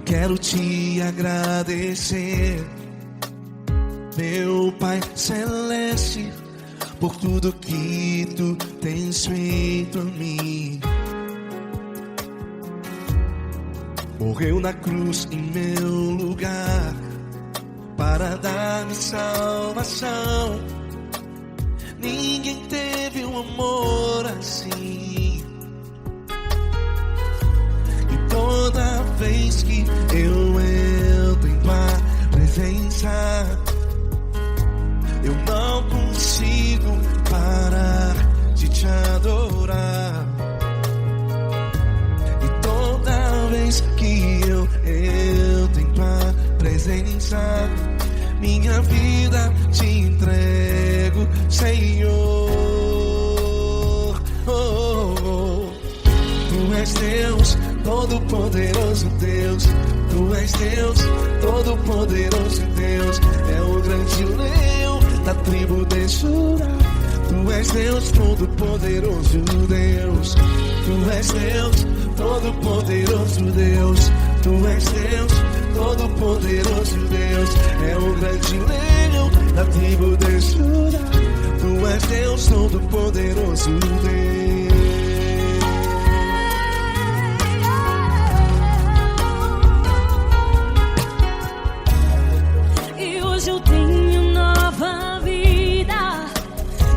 quero te agradecer, meu Pai Celeste, por tudo que tu tens feito a mim. Morreu na cruz em meu lugar para dar-me salvação. Ninguém teve um amor assim. E toda vez que eu entro em tua presença, eu não consigo parar de te adorar. E toda vez que eu entro em tua presença, minha vida te entrego, Senhor. Tu és Deus, Todo-Poderoso Deus. Tu és Deus, Todo-Poderoso Deus. É o grande leão da tribo de Judá. Tu és Deus, Todo-Poderoso Deus. Tu és Deus, Todo-Poderoso Deus. Tu és Deus, Todo-Poderoso Deus. É o grande leão da tribo de Judá. Tu és Deus, Todo-Poderoso Deus. E hoje eu tenho nova vida.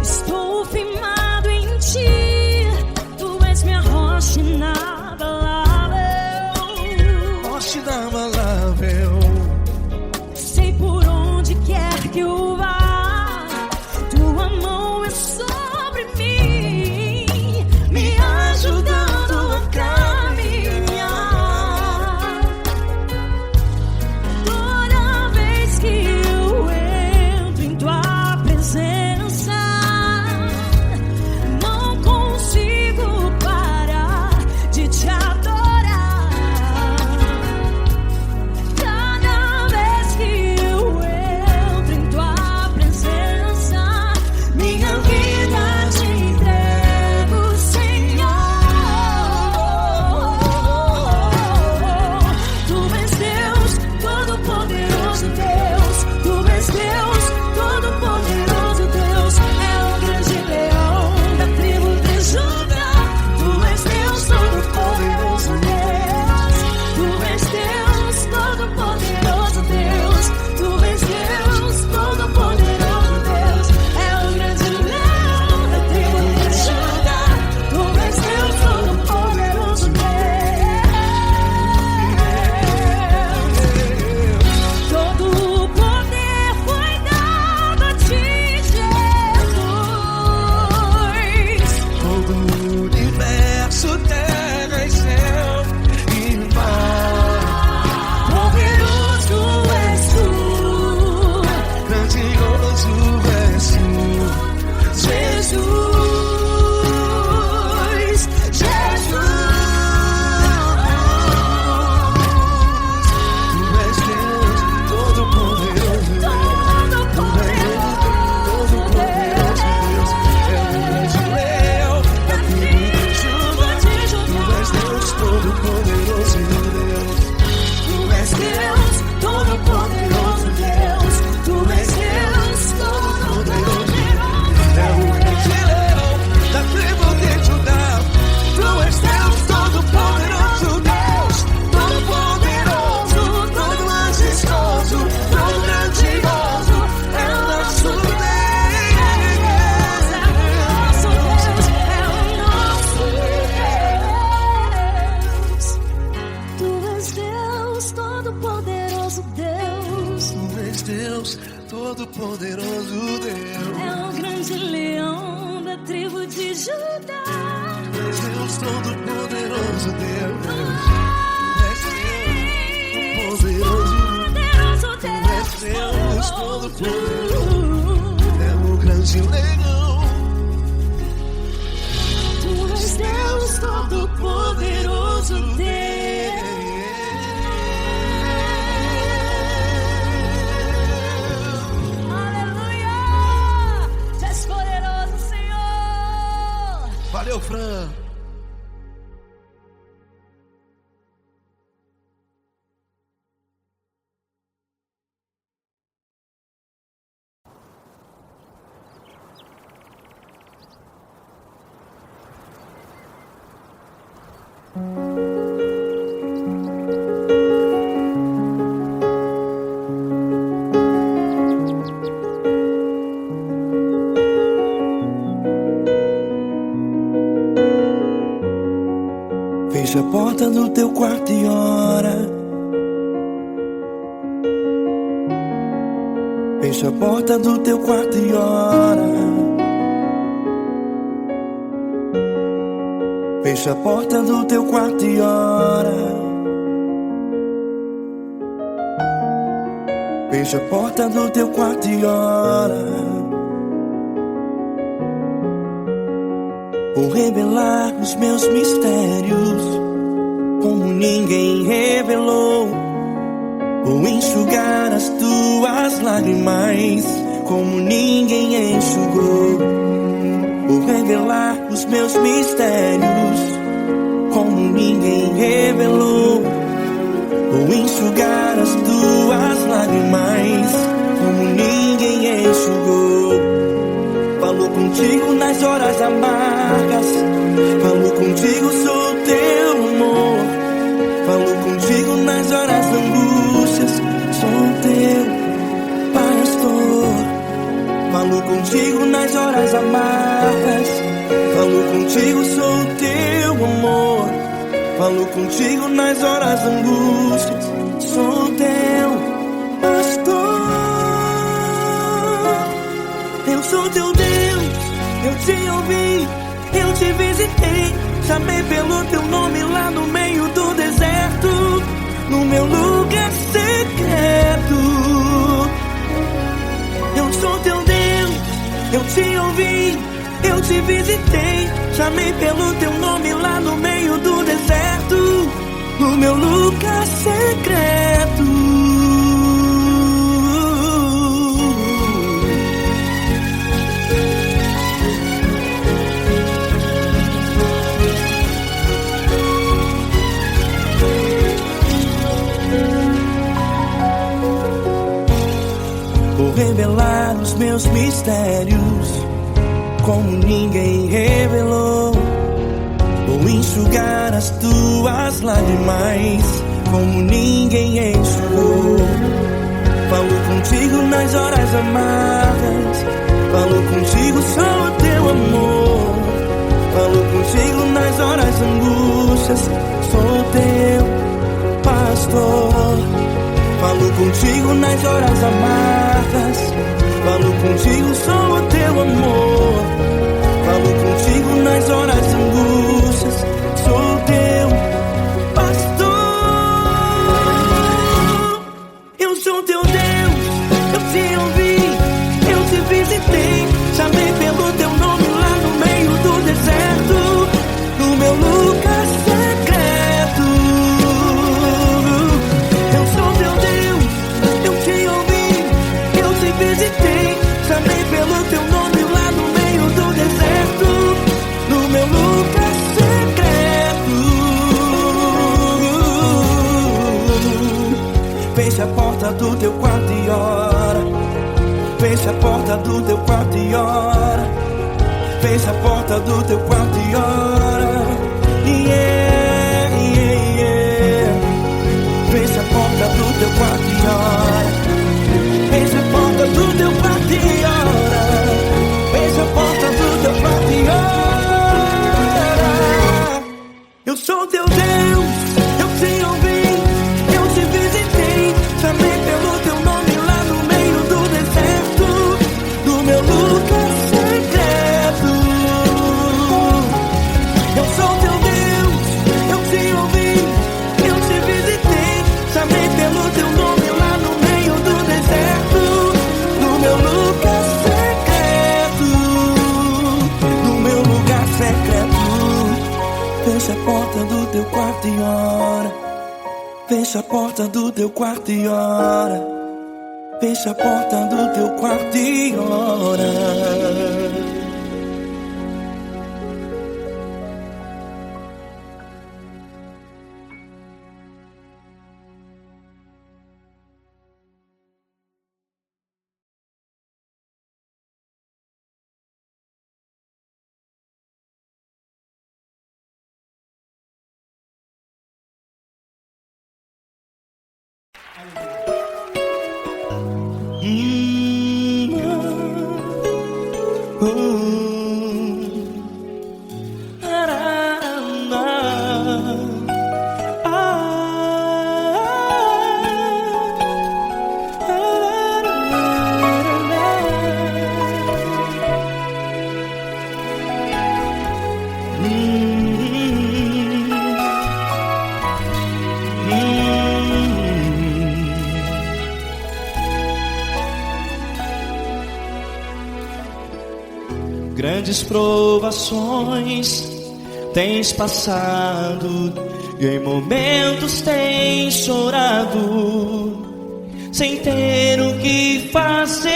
Estou firmado em ti. Tu és minha rocha inabalável. Rocha inabalável. Sei por onde quer que eu vá, tua mão é sobre mim, me ajudando a caminhar. Toda vez que eu entro em tua presença, não consigo parar de te adorar. Cada vez que eu entro em tua presença, minha vida te entrego, Senhor. Tu és Deus, Todo-Poderoso Deus. Tu és Deus, Todo-Poderoso Deus. É o grande leão da tribo de Judá. Tu és Deus, Todo-Poderoso Deus. Tu és Deus, Todo-Poderoso Deus. Tu és Deus, Todo-Poderoso Deus. É o grande leão da tribo de Judá. Tu és Deus, Todo-Poderoso Deus. Todo o poder foi dado a ti, Jesus. Todo o universo, terra e céu e mar. Poderoso és tu, Grandioso és tu, Jesus, Jesus. Tu és Deus, Todo-Poderoso Deus. Todo-Poderoso Deus. É o grande leão da tribo de Judá. Tu és Deus, Todo-Poderoso Deus. Tu és Deus, Todo-Poderoso Deus. Tu és Deus, Todo-Poderoso. É o grande leão da tribo de Judá. Tu és Deus, Todo-Poderoso Deus. Todo-Poderoso, todo majestoso, todo grandioso. É o nosso Deus. Tu és Deus, Todo-Poderoso Deus. Tu és Deus, Todo-Poderoso Deus. É o grande leão da tribo de Judá. Tu és Deus, Todo-Poderoso Deus. Tu és Deus, Todo-Poderoso. Poderoso Tu és Deus, Todo-Poderoso. Deus. É o grande leão. Tu és Deus, Todo-Poderoso Deus. Aleluia! Tu és poderoso, Senhor. Valeu, Fran. porta do teu quarto e ora. Fecha a porta do teu quarto e ora. Fecha a porta do teu quarto e ora. Fecha a porta do teu quarto e ora. Vou revelar os meus mistérios como ninguém revelou. Vou enxugar as tuas lágrimas como ninguém enxugou. Vou revelar os meus mistérios como ninguém revelou. Vou enxugar as tuas lágrimas como ninguém enxugou. Falo contigo nas horas amargas, falo contigo, sou teu amor. Falo contigo nas horas da angústias, sou teu pastor. Falo contigo nas horas amargas, falo contigo, sou teu amor. Falo contigo nas horas da angústias, sou teu pastor. Eu sou teu Deus, eu te ouvi, eu te visitei. Chamei pelo teu nome lá no meio do deserto, no meu lugar secreto. Eu sou teu Deus, eu te ouvi, eu te visitei. Chamei pelo teu nome lá no meio do deserto, no meu lugar secreto. Vou revelar os meus mistérios como ninguém revelou. Vou enxugar as tuas lágrimas como ninguém enxugou. Falo contigo nas horas amargas, falo contigo, sou teu amor. Falo contigo nas horas angústias, sou teu pastor. Falo contigo nas horas amargas, falo contigo, sou o teu amor. Falo contigo nas horas angústias, sou teu pastor. Eu sou teu Deus, eu te ouvi, eu te visitei. Chamei pelo teu nome lá no meio do deserto, no meu lugar secreto. Eu sou teu Deus, eu te ouvi, eu te visitei. Chamei pelo teu nome lá no meio do deserto, no meu lugar secreto. Fecha a porta do teu quarto e ora. Fecha a porta do teu quarto e ora. Fecha a porta do teu quarto e ora. Yeah, yeah, yeah. Fecha a porta do teu quarto e ora. Fecha a porta do teu quarto e ora. Fecha a porta do teu quarto e ora. Eu sou teu Deus, eu te ouvi, eu te visitei. Chamei pelo teu nome lá no meio do deserto, no meu lugar secreto. Eu sou teu Deus, eu te ouvi, eu te visitei. Chamei pelo teu nome lá no meio do deserto, no meu lugar secreto, no meu lugar secreto. Fecha a porta do teu quarto e ora. Fecha a porta do teu quarto e ora. Fecha a porta do teu quarto e ora. grandes provações tens passado, e em momentos tens chorado, sem ter o que fazer,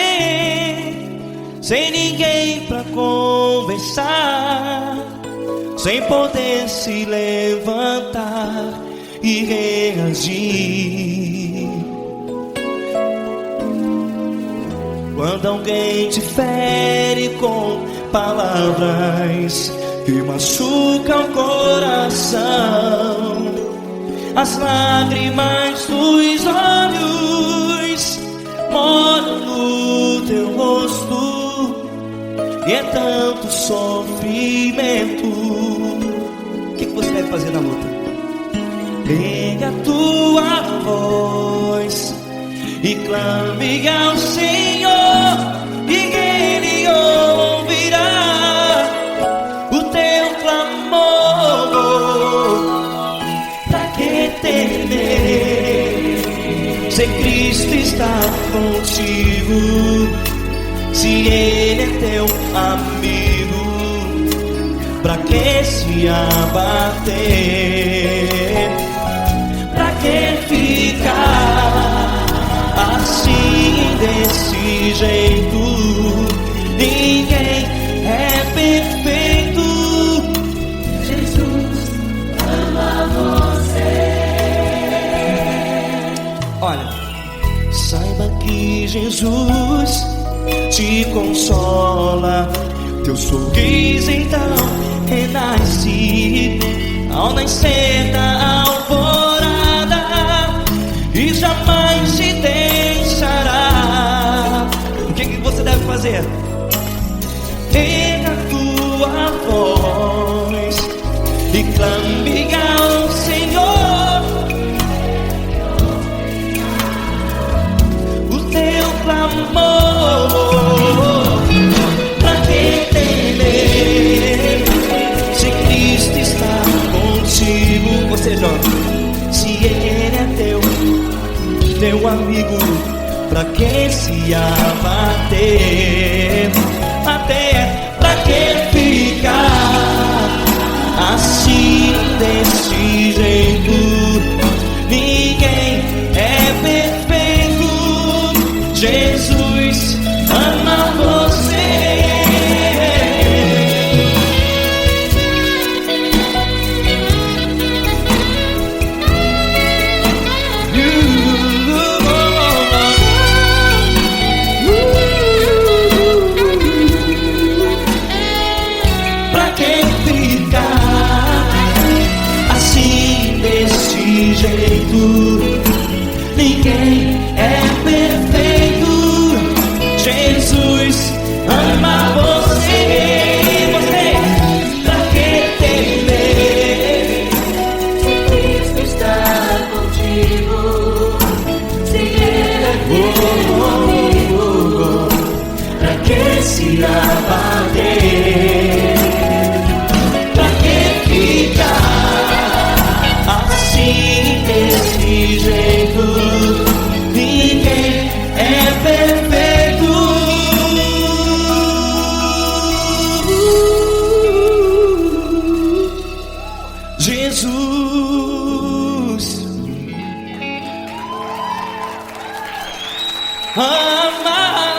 sem ninguém pra conversar, sem poder se levantar e reagir. Quando alguém te fere com palavras que machucam o coração, as lágrimas dos olhos moram no teu rosto, e é tanto sofrimento. O que você deve fazer na luta? Pega a tua voz e clame ao Senhor, e Ele ouvirá o teu clamor. Pra que temer, se Cristo está contigo, se Ele é teu amigo? Pra que se abater? Pra que ficar assim, desse jeito? Ninguém é perfeito. Jesus ama você. Olha, saiba que Jesus te consola, teu sorriso então renasce ao nascer da alvorada, e jamais te deixará. O que você deve fazer? Pega a tua voz e clame ao Senhor, o teu clamor. Pra que temer, se Cristo está contigo? Você joga. Se Ele é teu amigo, pra que se abater? Até pra que ficar assim, desse jeito? Ninguém é perfeito. Jesus ama você. Pra que ficar assim, desse jeito? Ninguém é perfeito. Jesus ama você. Você, pra que temer, Se Cristo está contigo, se Ele é teu amigo, pra que se abater? Pra que ficar assim, desse jeito? Ninguém é perfeito. Jesus ama você.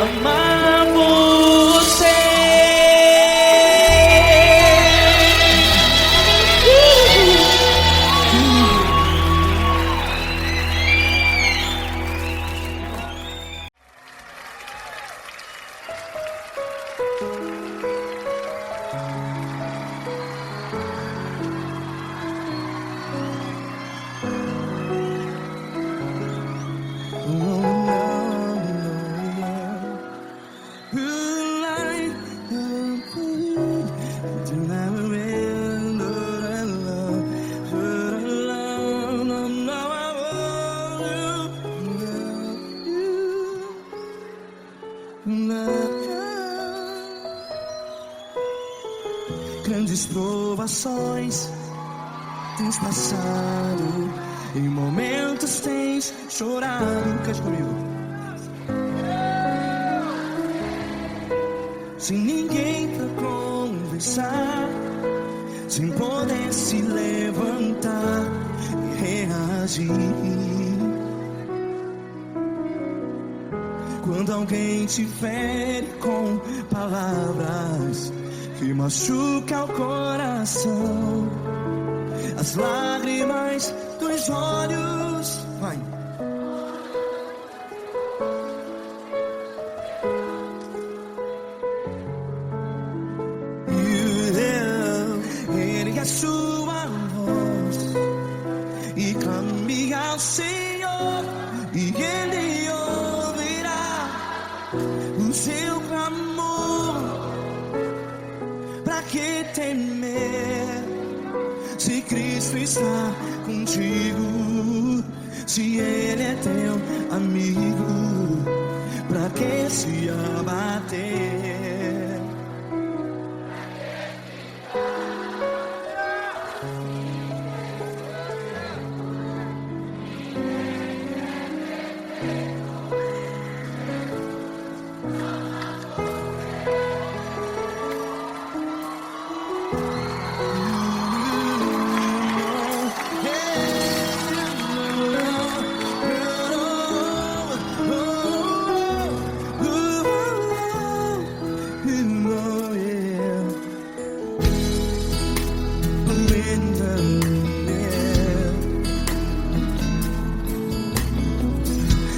Amar você. Grandes provações tens passado, em momentos tens chorado. Cante comigo. Sem ninguém pra conversar, sem poder se levantar e reagir. Quando alguém te fere com palavras que machuca o coração, as lágrimas dos olhos, vai. Ergue a sua voz e clame ao Senhor, e Ele ouvirá o seu clamor. Pra que temer, se Cristo está contigo? Se Ele é teu amigo, pra que se abater?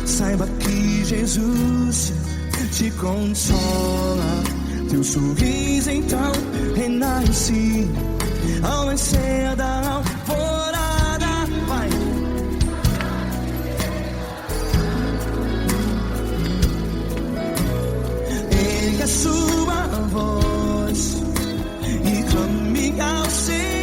Saiba que Jesus te consola, teu sorriso então renasce ao nascer da alvorada. Vai. Ergue a sua voz e clame ao Senhor.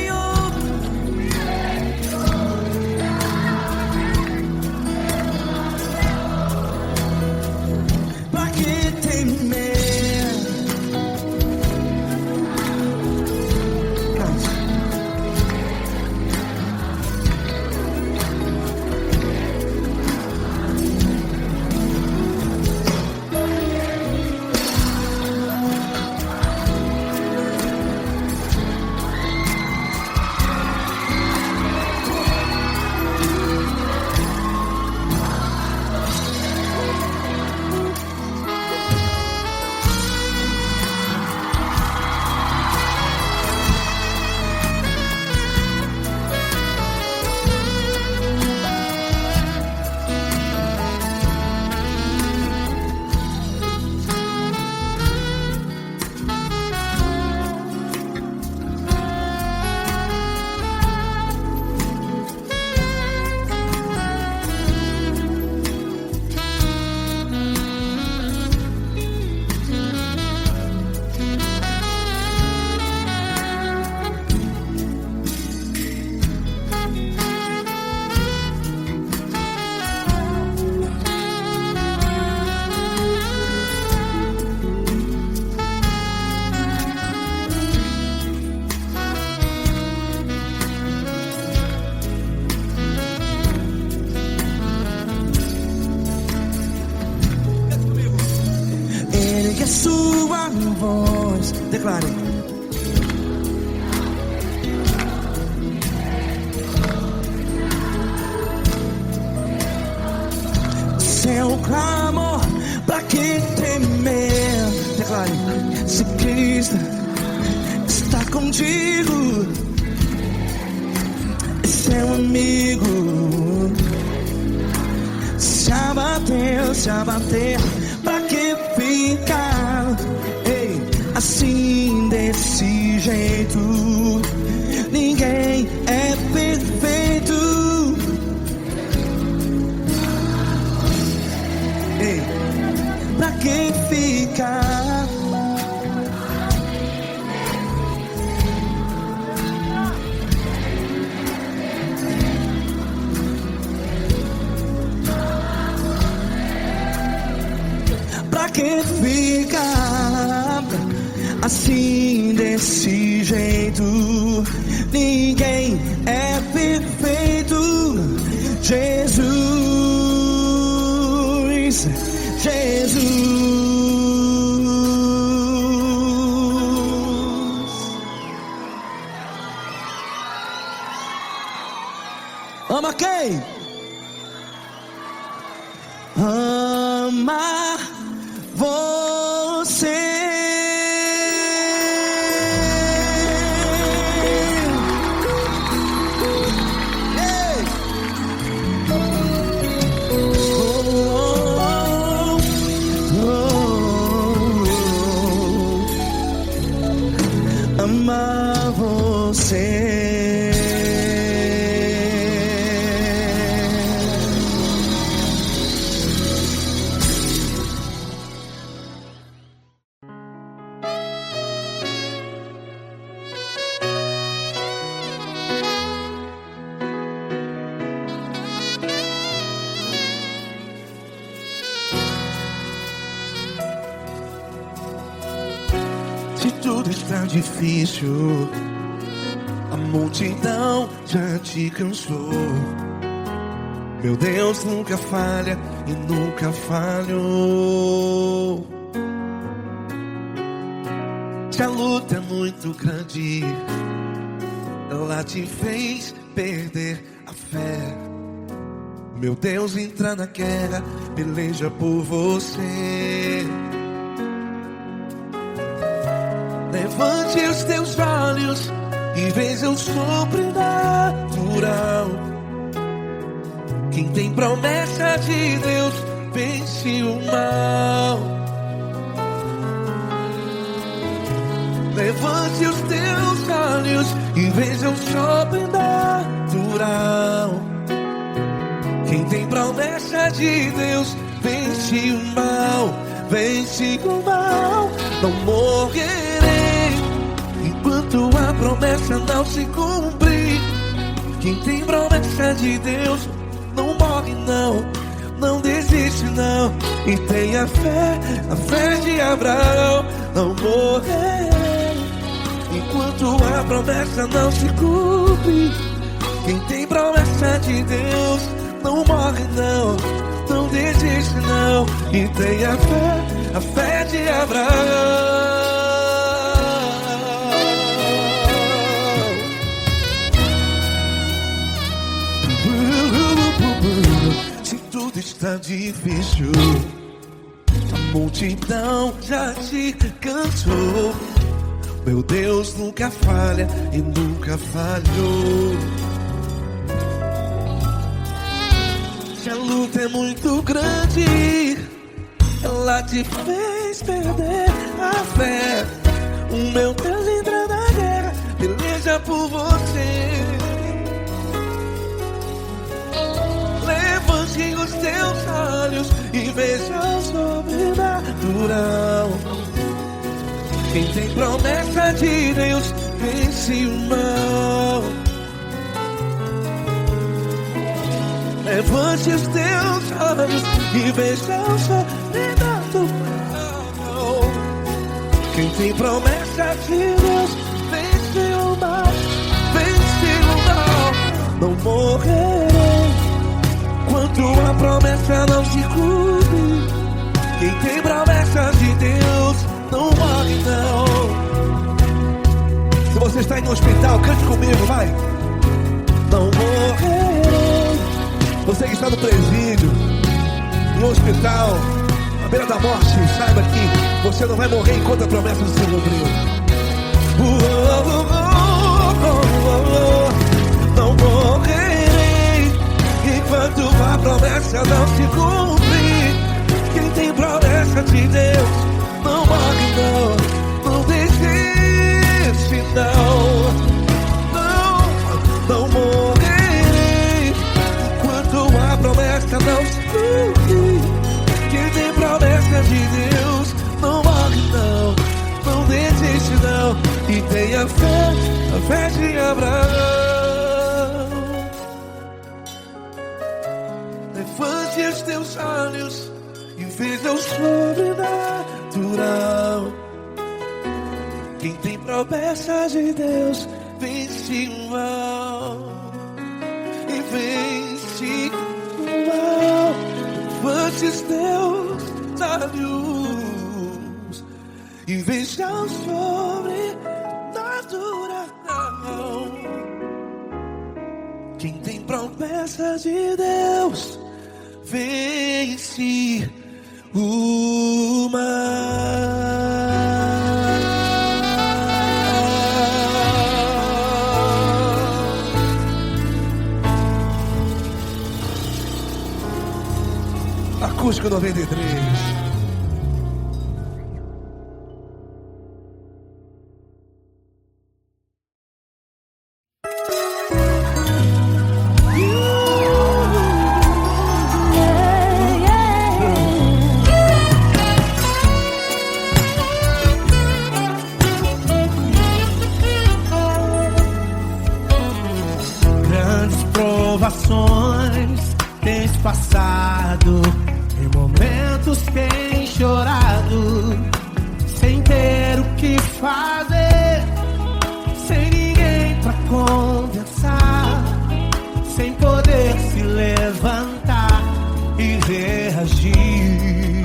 Ergue a sua voz, declare. Seu clamor, pra que temer? Declare. Se Cristo está contigo, seu amigo. Se abater, pra que ficar, ei, assim desse jeito? Ninguém é perfeito. Ei, pra que ficar? Pra que ficar? ficar assim, desse jeito. Ninguém é perfeito. Jesus, Jesus. Ama quem? Ama você. Ei. Ama você. Se tudo está difícil, a multidão já te cansou. Meu Deus nunca falha e nunca falhou. Se a luta é muito grande, ela te fez perder a fé. Meu Deus entra na guerra, peleja por você. Levante os teus olhos e veja o sobrenatural. Quem tem promessa de Deus vence o mal. Levante os teus olhos e veja o sobrenatural. Quem tem promessa de Deus vence o mal. Vence o mal. Não morrerei enquanto a promessa não se cumprir. Quem tem promessa de Deus não morre não, não desiste não. E tenha fé, a fé de Abraão. Não morrerei enquanto a promessa não se cumpre. Quem tem promessa de Deus não morre não, não desiste não. E tenha fé, a fé de Abraão. Se tudo está difícil, a multidão já te cansou. Meu Deus nunca falha e nunca falhou. Se a luta é muito grande, ela te fez perder a fé. O meu Deus entra na guerra, peleja por você. Levante os teus olhos e veja o sobrenatural. Quem tem promessa de Deus vence o mal. Levante os teus olhos e veja o sobrenatural. Quem tem promessa de Deus vence o mal. Vence o mal. Não morrerei enquanto a promessa não se cumpre. Quem tem promessa de Deus não morre não. Se você está aí no hospital, cante comigo, vai. Não morrerei. Você que está no presídio, no hospital, à beira da morte, saiba que você não vai morrer enquanto a promessa não se cumpriu. Não morrerei enquanto a promessa não se cumprir. Quem tem promessa de Deus não morre não, não desiste não. Não morrerei enquanto a promessa não se cumprir. Quem tem promessa de Deus não morre não, não desiste não. E tenha fé, a fé de Abraão. Levante os teus olhos e veja o sobrenatural. Quem tem promessa de Deus vence o mal e vence o mal. Antes Deus da luz e veja o sobrenatural. Quem tem promessa de Deus vence o mal. Acústico 93. Grandes provações tens passado, em momentos tem chorado, sem ter o que fazer, sem ninguém pra conversar, sem poder se levantar e reagir.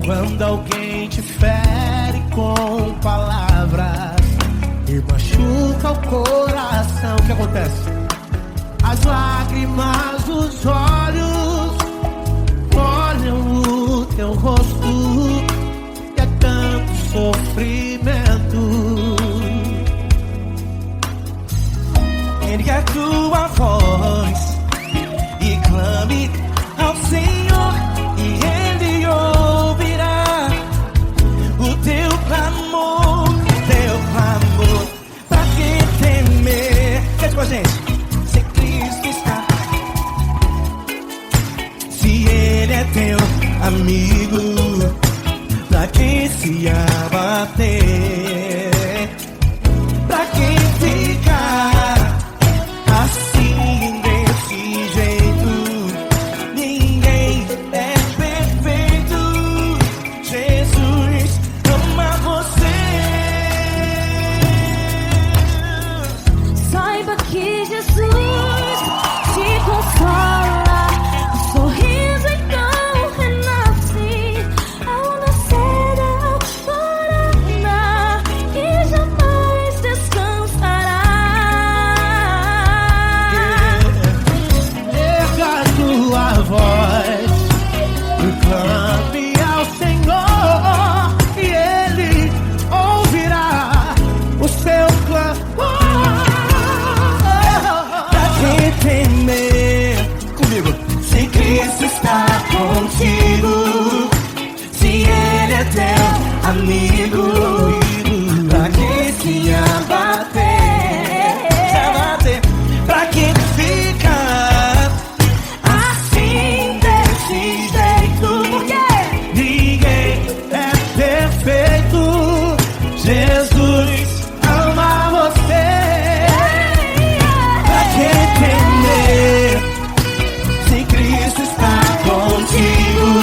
Quando alguém te fere com palavras e machuca o coração, o que acontece? As lágrimas dos olhos olham o teu rosto e é tanto sofrimento. Ergue a tua voz e clame ao Senhor e Ele ouvirá o teu clamor, pra que temer? Cante com a gente. Ele é teu amigo, pra que se abater? Pra que ficar assim desse jeito? Ninguém é perfeito. Jesus ama você. Saiba que Jesus te consola. Amigo, pra que se abater, pra que ficar assim desse jeito? Porque ninguém é perfeito. Jesus ama você. Pra que temer se Cristo está contigo?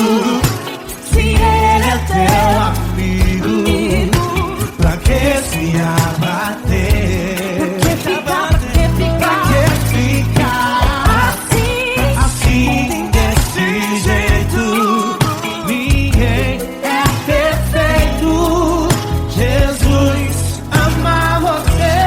Se Ele é teu amigo, pra que se abater? Pra que ficar assim desse jeito? Ninguém é perfeito. Jesus ama você.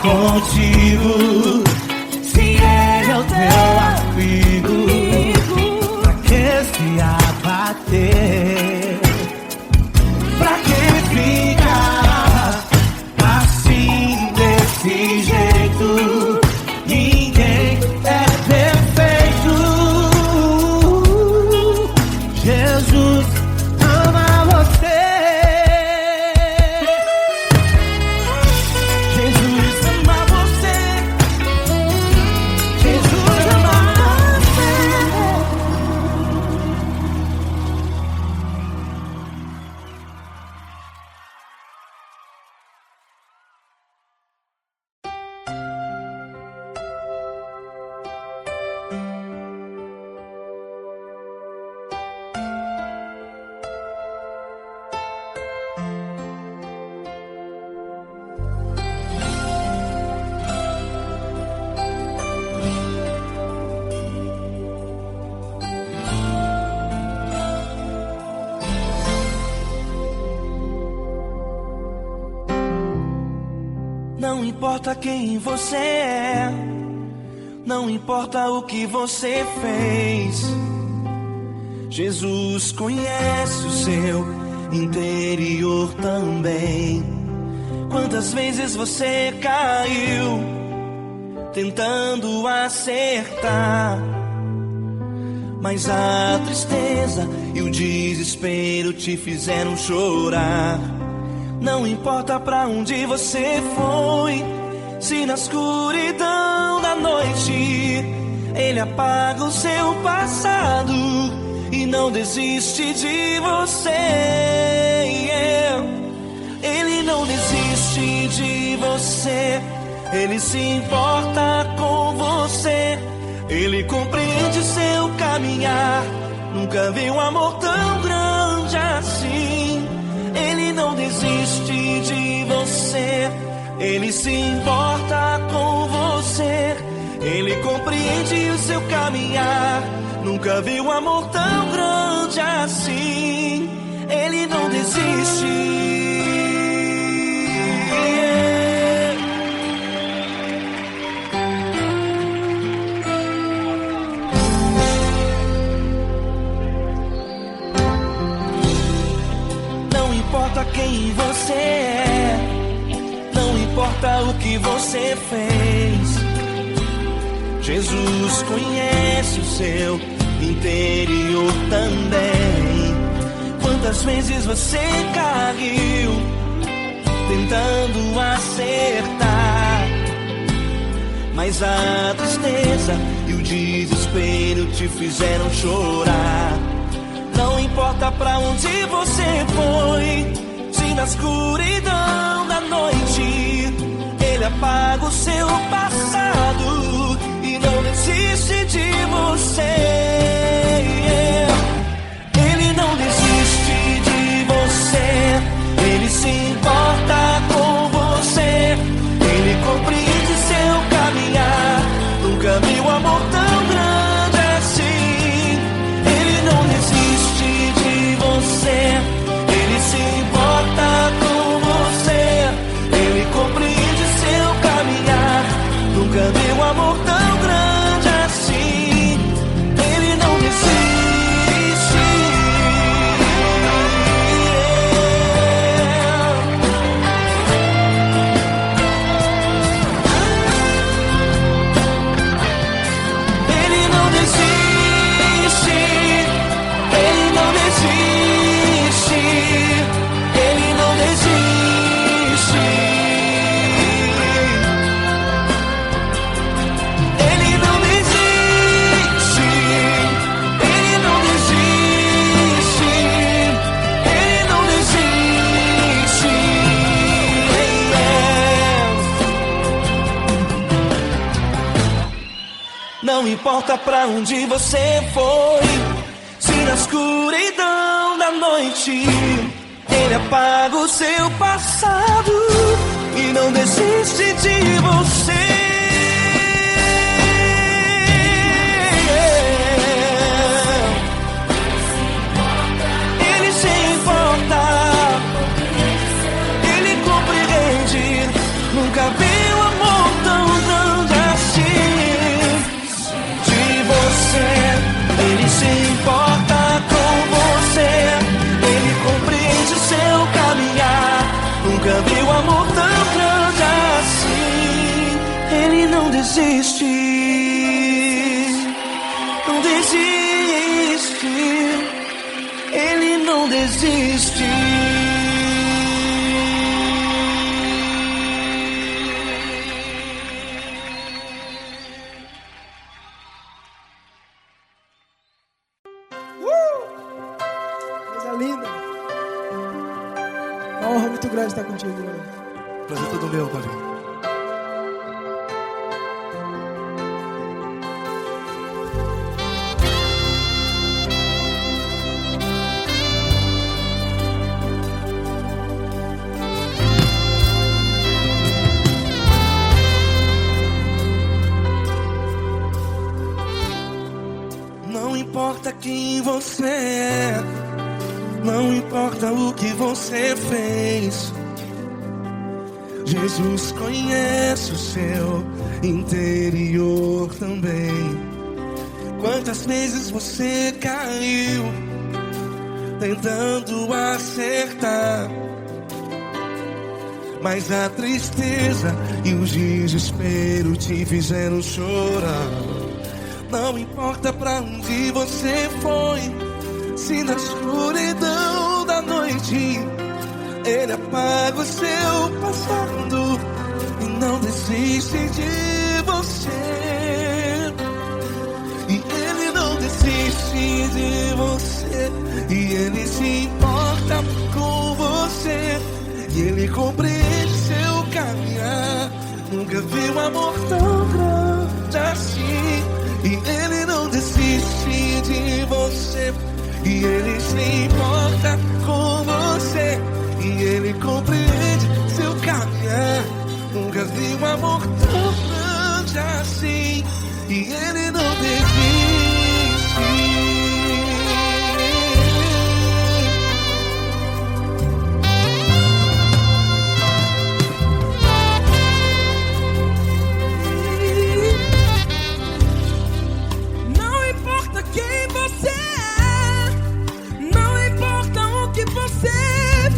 Contigo, se Ele é o teu amigo, pra que se abater? Pra que ficar assim desse jeito? Ninguém é perfeito. importa quem você é, não importa o que você fez, Jesus conhece o seu interior também. Quantas vezes você caiu tentando acertar, mas a tristeza e o desespero te fizeram chorar. Não importa pra onde você foi, se na escuridão da noite Ele apaga o seu passado e não desiste de você. Ele não desiste de você, Ele se importa com você, Ele compreende seu caminhar. Nunca vi um amor tão grande assim. Ele não desiste de você, Ele se importa com você, Ele compreende o seu caminhar. Nunca vi um amor tão grande assim. Ele não desiste. Não importa quem você é, não importa o que você fez, Jesus conhece o seu interior também. Quantas vezes você caiu tentando acertar, mas a tristeza e o desespero te fizeram chorar. Não importa pra onde você foi, se na escuridão da noite Ele apaga o seu passado e não desiste de você. Ele não desiste de você, Ele se importa com você, Ele compreende seu caminhar. Nunca vi um amor tão grande assim. Ele não desiste de você, Ele se importa com você, Ele compreende seu caminhar. Nunca vi um amor tão grande assim. Ele não desiste. Ele não desiste. Ele não desiste. Ele não desiste. Ele não desiste. Ele não desiste. Ele não desiste. Não importa pra onde você foi, se na escuridão da noite Ele apaga o seu passado e não desiste de você. Ele se importa, Ele compreende. Nunca vi um amor tão grande assim. De você, Ele se importa com você, Ele compreende seu caminhar. Nunca vi um amor tão grande assim. Ele não desiste, não desiste. Ele não desiste. Coisa linda. É uma honra muito grande estar contigo, mano. Prazer todo meu, Paulinho. Não importa quem você é, não importa o que você fez, Jesus conhece o seu interior também. Quantas vezes você caiu tentando acertar, mas a tristeza e o desespero te fizeram chorar. Não importa pra onde você foi, se na escuridão da noite Ele apaga o seu passado e não desiste de você. E Ele não desiste de você, e Ele se importa com você, e Ele compreende seu caminhar. Nunca vi um amor tão grande assim. E Ele não desiste de você, e Ele se importa com você, e Ele compreende seu caminhar. Nunca vi um amor tão grande assim. E Ele não desiste. Não importa quem você é, não importa o que você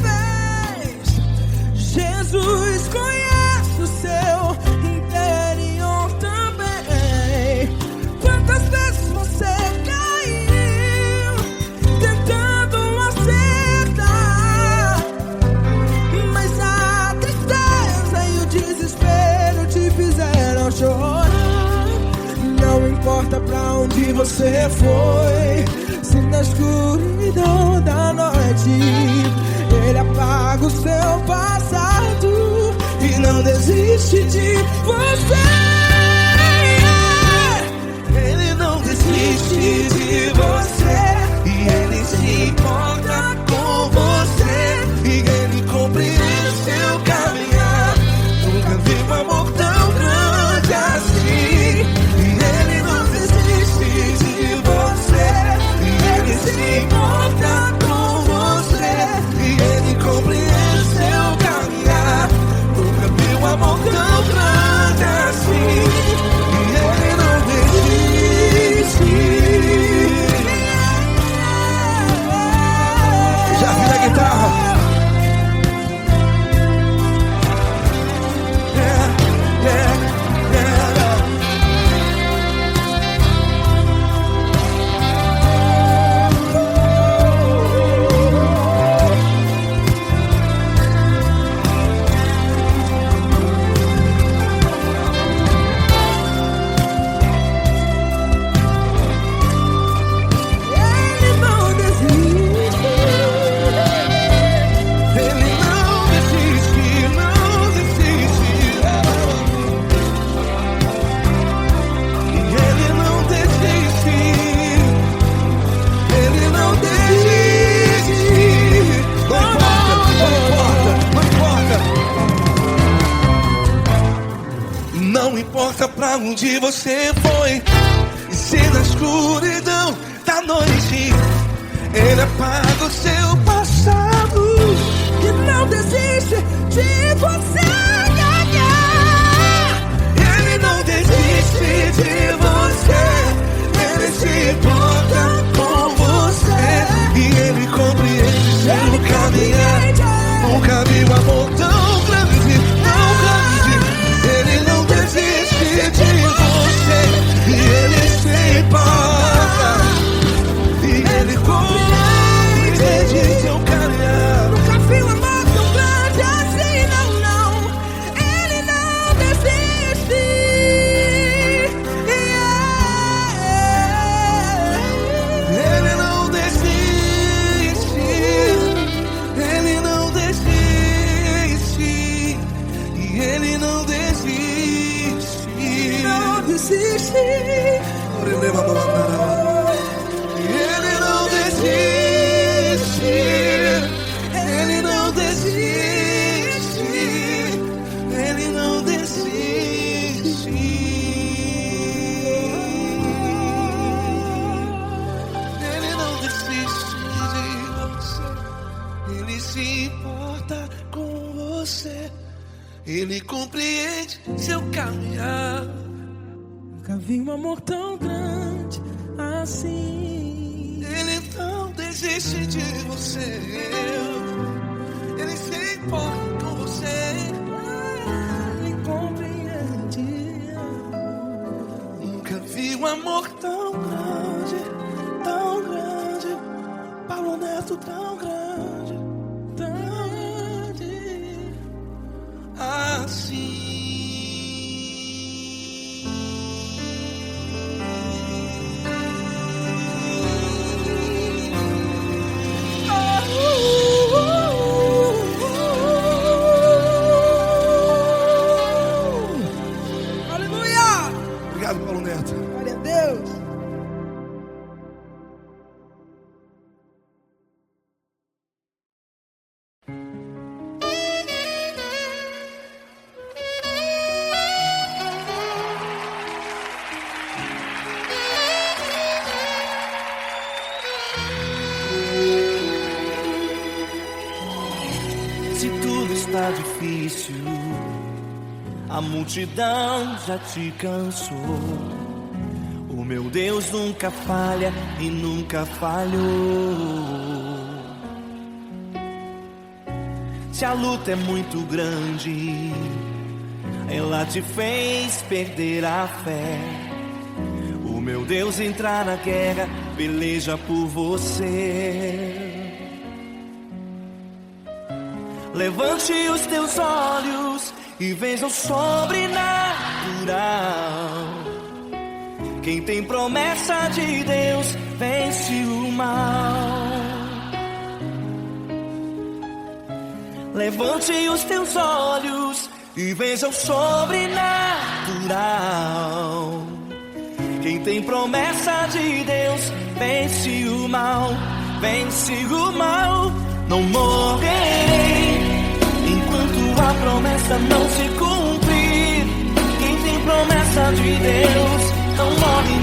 fez, Jesus conhece o seu interior também. Quantas vezes você caiu tentando acertar, mas a tristeza e o desespero te fizeram chorar. Não importa pra onde você foi, se na escuridão da noite Ele apaga o seu passado e não desiste de você. Ele não desiste de você, e Ele se importa com você, e Ele compreende seu caminhar. Nunca vi um amor tão grande assim. E Ele não desiste de você, e Ele se importa com você, e Ele compreende seu caminhar. Nunca vi um amor tão grande assim. E Ele não desiste. Já vi a guitarra. Ele não desiste. Ele não desiste, não desiste. E Ele não desiste. Ele não desiste. Não importa pra onde você foi, e se na escuridão da noite Ele apaga o seu passado Que não desiste de você. Ele não desiste de você, Ele se importa com você, e Ele compreende seu caminhar. Nunca vi um amor tão grande, tão grande. Ele não desiste de você, e Ele se importa, e Ele compreende seu caminhar. Nunca vi um amor tão grande assim, não, não. Ele não desiste. Ele compreende seu caminhar. Nunca vi um amor tão grande assim. Ele não desiste de você. Ele se importa com você. Ele compreende. Nunca vi um amor tão grande, tão grande. Paulo Neto tão grande, Tão grande. assim. Aleluia! Obrigado, Paulo Neto. Glória a Deus. Se tudo está difícil, a multidão já te cansou. O meu Deus nunca falha e nunca falhou. Se a luta é muito grande, ela te fez perder a fé. O meu Deus entra na guerra, peleja por você. Levante os teus olhos e veja o sobrenatural. Quem tem promessa de Deus vence o mal. Levante os teus olhos e veja o sobrenatural. Quem tem promessa de Deus vence o mal, vence o mal. Não morrerei enquanto a promessa não se cumprir. Quem tem promessa de Deus não morre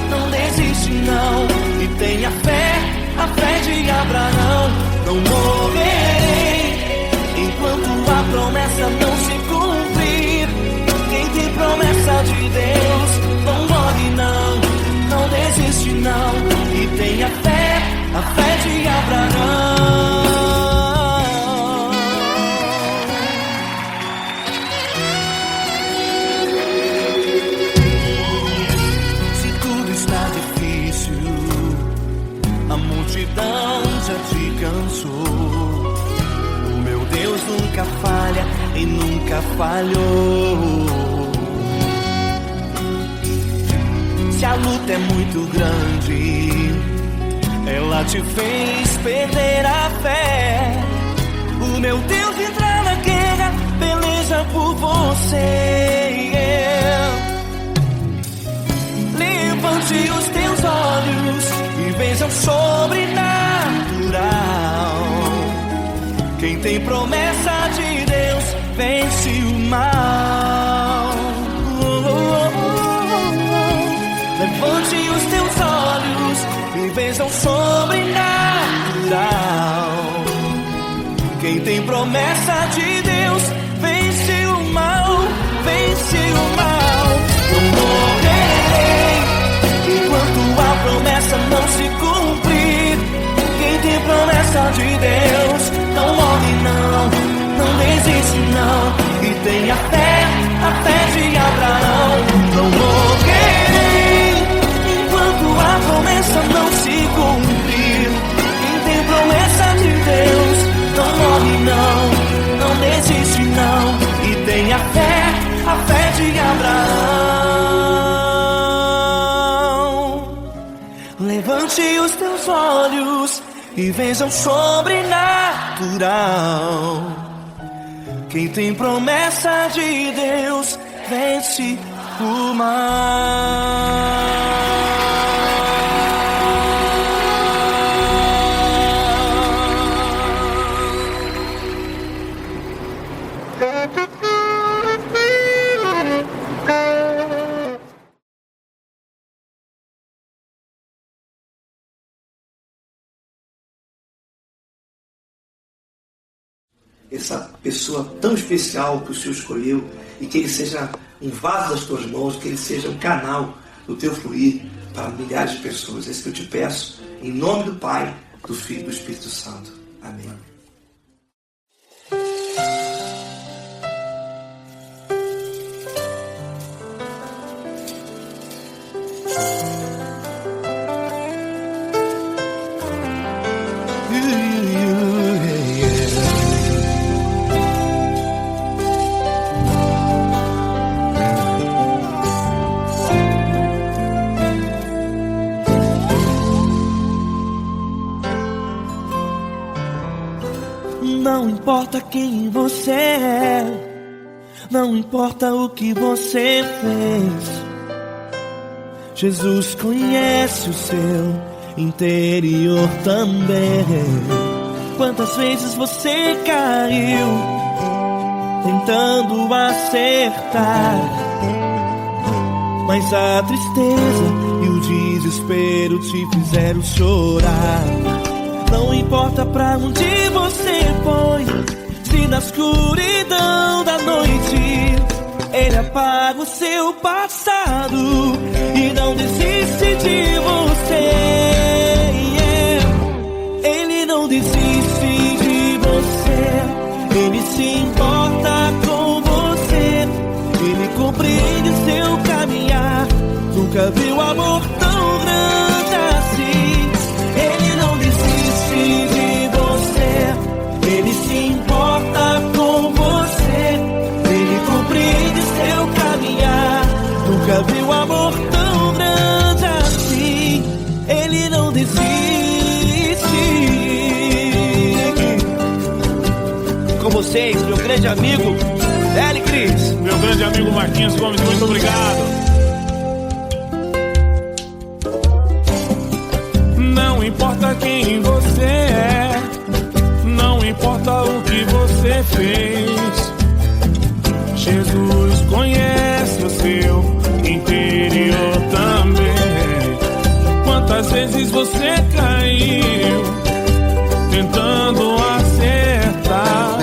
não desiste não. E tenha fé, a fé de Abraão. Não morrerei enquanto a promessa não se cumprir. Quem tem promessa de Deus não morre não desiste não. E tenha fé, a fé de Abraão. Se tudo está difícil, a multidão já te cansou. O meu Deus nunca falha e nunca falhou. Se a luta é muito grande, ela te fez perder a fé. O meu Deus entra na guerra, peleja por você. Levante os teus olhos e veja o sobrenatural. Quem tem promessa de Deus vence o mal. Levante os teus olhos e veja o sobrenatural. Quem tem promessa de Deus vence o mal, vence o mal. Não morrerei enquanto a promessa não se cumprir. Quem tem promessa de Deus não morre não desiste não. E tenha fé, a fé de Abraão. Não morrerei enquanto a promessa não se cumprir. Quem tem promessa de Deus não morre não desiste não. E tenha fé, a fé de Abraão. Levante os teus olhos e veja o sobrenatural. Quem tem promessa de Deus vence o mal. essa pessoa tão especial que o Senhor escolheu, e que ele seja um vaso das tuas mãos, que ele seja um canal do teu fluir para milhares de pessoas. É isso que eu te peço, em nome do Pai, do Filho e do Espírito Santo. Amém. Não importa quem você é, não importa o que você fez, Jesus conhece o seu interior também. Quantas vezes você caiu tentando acertar, mas a tristeza e o desespero te fizeram chorar. Não importa pra onde você foi, se na escuridão da noite Ele apaga o seu passado e não desiste de você. Ele não desiste de você, Ele se importa com você, Ele compreende seu caminhar. Nunca viu amor tão grande assim. Ele não desiste de você, Ele se importa com você, Ele compreende seu caminhar. Nunca viu amor tão grande assim. Ele não desiste. Com vocês, meu grande amigo L. Cris, meu grande amigo Marquinhos Gomes, muito obrigado. Não importa quem você é, não importa o que você fez, Jesus conhece o seu interior também. Quantas vezes você caiu tentando acertar,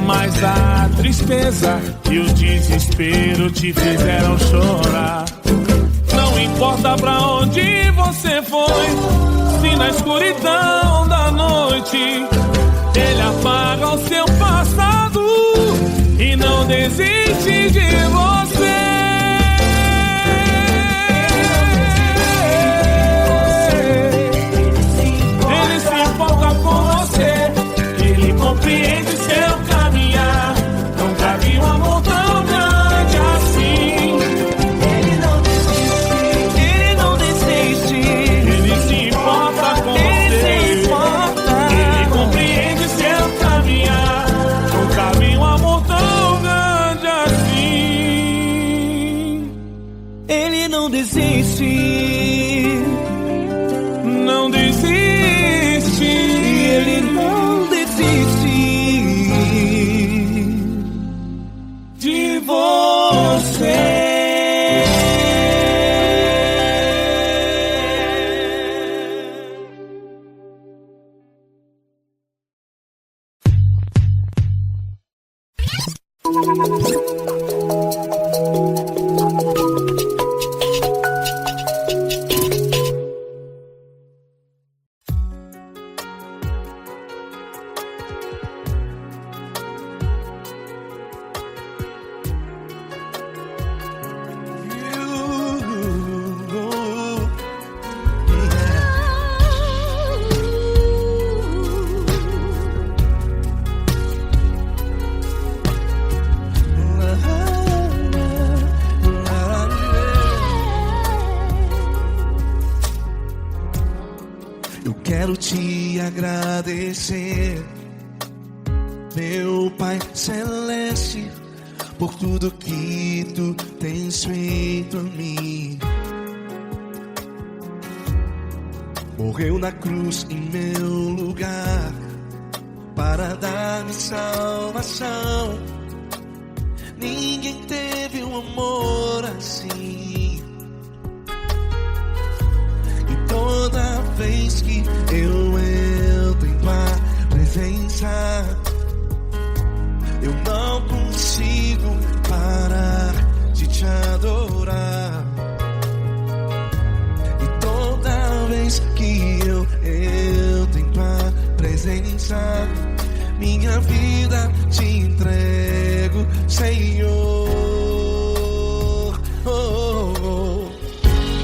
mas a tristeza e o desespero te fizeram chorar. Não importa pra onde você foi, se na escuridão da noite Ele apaga o seu passado e não desiste de você. Ele se importa com você, Ele compreende seu caminhar. Nunca vi um amor tão grande assim. Ele não desiste, Ele não desiste. Ele se importa com você, Ele compreende seu caminhar. Nunca vi um amor tão grande assim. Ele não desiste, não desiste. Ele não desiste de você. Eu quero te agradecer, meu Pai Celeste, por tudo que Tu tens feito a mim. Morreu na cruz em meu lugar para dar-me salvação. Ninguém teve um amor assim. E toda vez que eu entro em Tua presença, vez que eu entro em tua presença, minha vida te entrego, Senhor.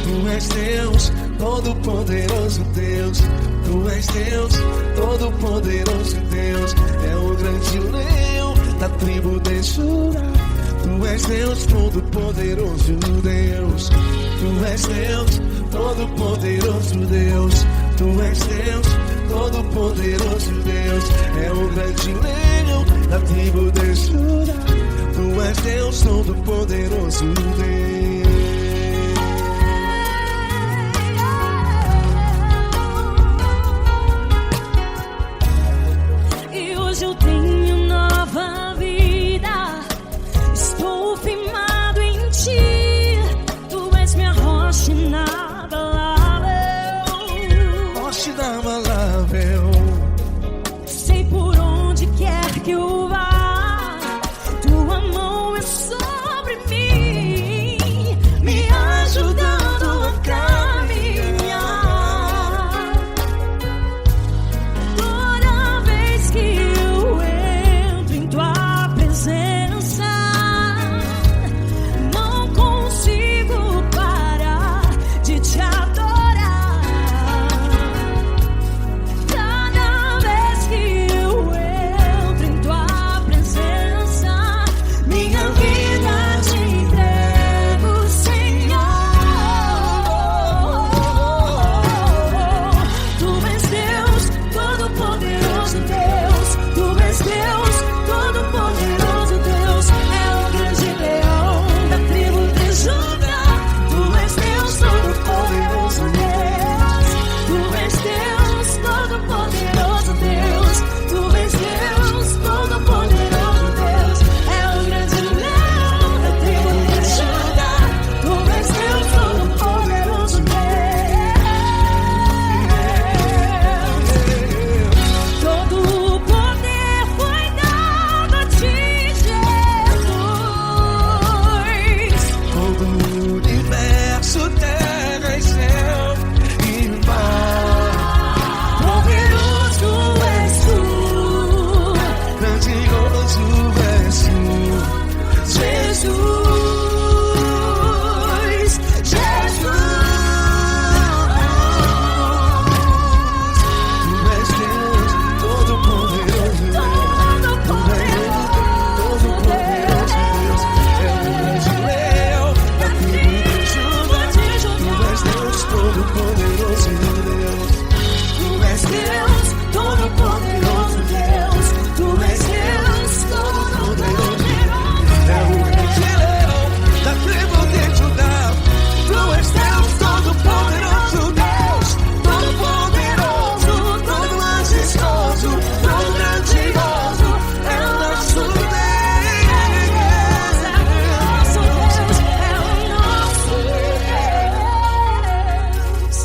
Tu és Deus, todo-poderoso Deus. Tu és Deus, todo-poderoso Deus. É o grande leão da tribo de Judá. Tu és Deus, todo-poderoso Deus. Tu és Deus, todo-poderoso Deus. Tu és Deus, todo-poderoso Deus. É o grande leão da tribo de Judá. Tu és Deus, todo-poderoso Deus. E hoje eu tenho nova vida. Estou firmado em ti. Tu és minha rocha inabalável. Rocha inabalável. Sei por onde quer que eu vá, tua mão é sobre mim, me ajudando a caminhar. Toda vez que eu entro em tua presença, não consigo parar de te adorar. Cada vez que eu entro em tua presença, minha vida te entrego, Senhor. Tu és Deus, todo-poderoso Deus. Tu és Deus, todo-poderoso Deus. É o grande leão da tribo de Judá. Tu és Deus, todo-poderoso Deus. Tu és Deus, todo-poderoso Deus. Tu és Deus, todo-poderoso Deus. É o grande leão da tribo de Judá. Tu és Deus, todo-poderoso Deus. Todo o poder foi dado a ti, Jesus. Todo o universo, terra e céu e mar. Poderoso és tu, Grandioso és tu, Jesus. Jesus. Tu és Deus, todo-poderoso Deus. É o grande leão da tribo de Judá. Tu és Deus, todo-poderoso Deus. Tu és Deus, todo-poderoso Deus. Tu és Deus, todo-poderoso É o grande leão da tribo de Judá. Tu és Deus, todo-poderoso Deus. Todo-poderoso, todo majestoso, todo grandioso. É o nosso Deus.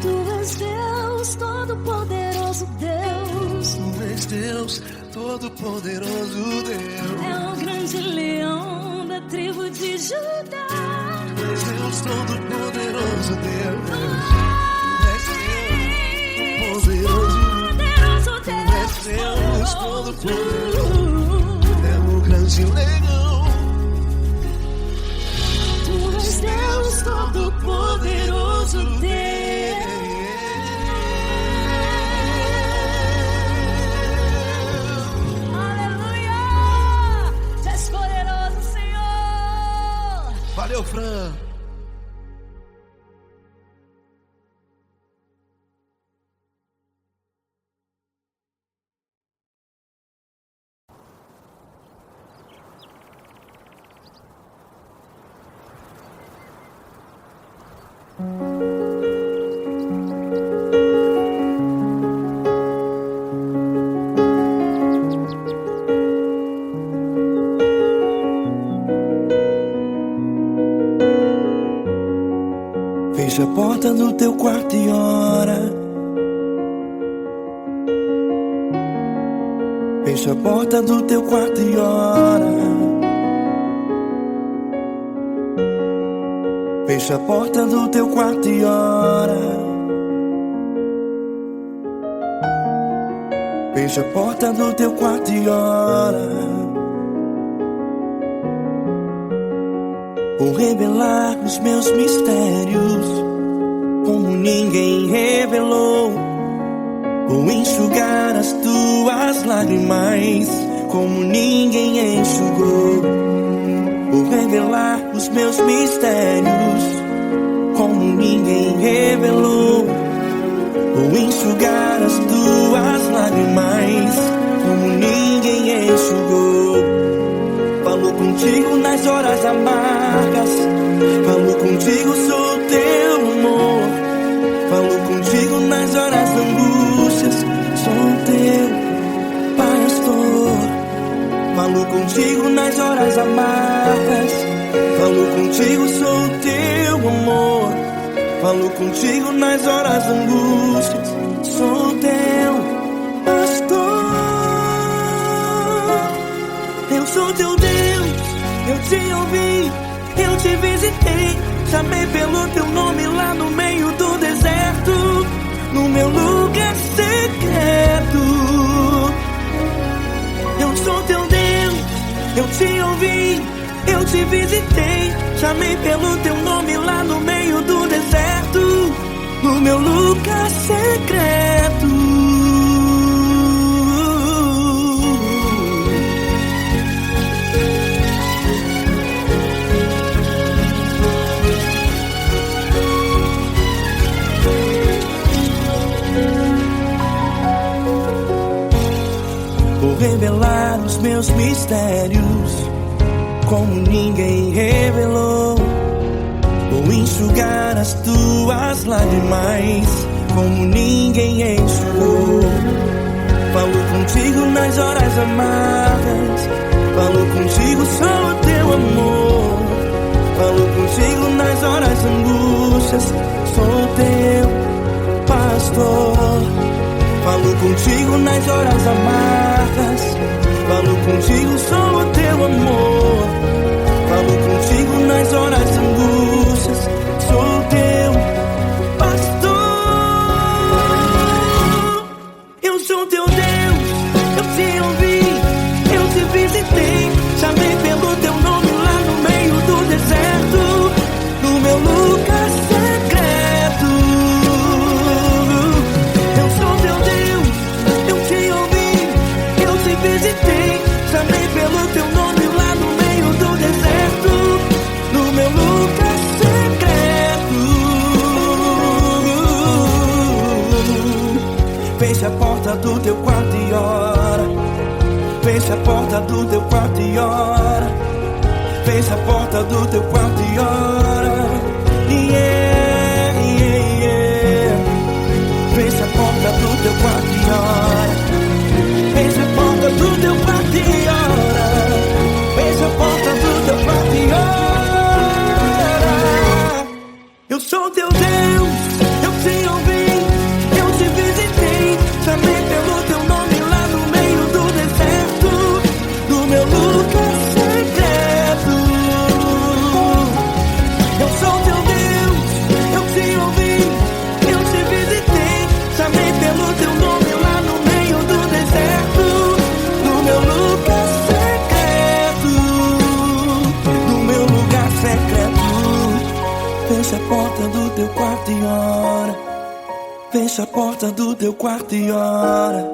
Tu és Deus, todo-poderoso Deus. Tu és Deus, todo-poderoso Deus. É o grande leão da tribo de Judá. Tu és Deus, todo-poderoso Deus. Tu és Deus, poderoso. Poderoso Tu és Deus, Deus. todo-poderoso. É o grande leão. Tu és Deus, todo-poderoso Deus. Aleluia! Tu és poderoso, Senhor. Valeu, Fran. Fecha a porta do teu quarto e ora. Fecha a porta do teu quarto e ora. Fecha a porta do teu quarto e ora. Fecha a porta do teu quarto e ora. Vou revelar os meus mistérios como ninguém revelou. Vou enxugar as tuas lágrimas como ninguém enxugou. Vou revelar os meus mistérios como ninguém revelou. Vou enxugar as tuas lágrimas como ninguém enxugou. Falo contigo nas horas amargas, falo contigo, sou teu amor. Falo contigo nas horas da angústias, sou teu pastor. Falo contigo nas horas amargas, falo contigo, sou teu amor. Falo contigo nas horas da angústias, sou teu pastor. Eu sou teu Deus, eu te ouvi, eu te visitei. Chamei pelo teu nome lá no meio do deserto, no meu lugar secreto. Eu sou teu Deus, eu te ouvi, eu te visitei. Chamei pelo teu nome lá no meio do deserto, no meu lugar secreto. Vou revelar os meus mistérios como ninguém revelou. Vou enxugar as tuas lágrimas como ninguém enxugou. Falo contigo nas horas amargas, falo contigo, sou teu amor. Falo contigo nas horas angústias, sou teu pastor. Falo contigo nas horas amargas, falo contigo, sou teu amor. Falo contigo nas horas angústias, sou teu pastor. Eu sou teu Deus, eu te ouvi, eu te visitei. Chamei pelo teu nome lá no meio do deserto, no meu lugar secreto. Eu sou teu Deus, eu te ouvi, eu te visitei. Chamei pelo teu nome lá no meio do deserto, no meu lugar secreto. Fecha a porta do teu quarto e ora. Fecha a porta do teu quarto e ora. Fecha a porta do teu quarto e ora. Yeah, yeah, yeah. Fecha a porta do teu quarto e ora. Fecha a porta do teu quarto e ora. Fecha a porta do teu quarto e ora. Eu sou teu Deus, eu te ouvi, eu te visitei. Chamei pelo teu nome lá no meio do deserto, no meu lugar secreto. Eu sou teu Deus, eu te ouvi, eu te visitei. Chamei pelo teu nome lá no meio do deserto, no meu lugar secreto, no meu lugar secreto. Fecha a porta do teu quarto e ora. Fecha a porta do teu quarto e ora.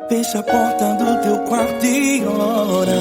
Fecha a porta do teu quarto e ora.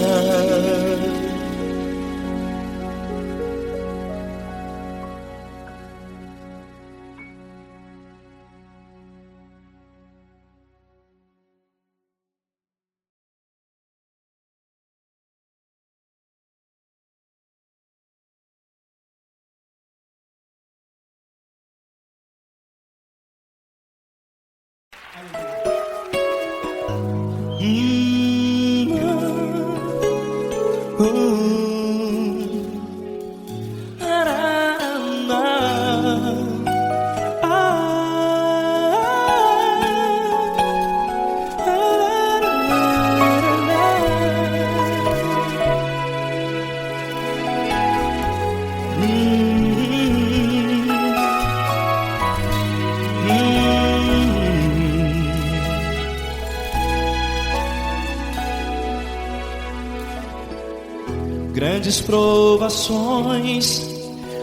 Grandes provações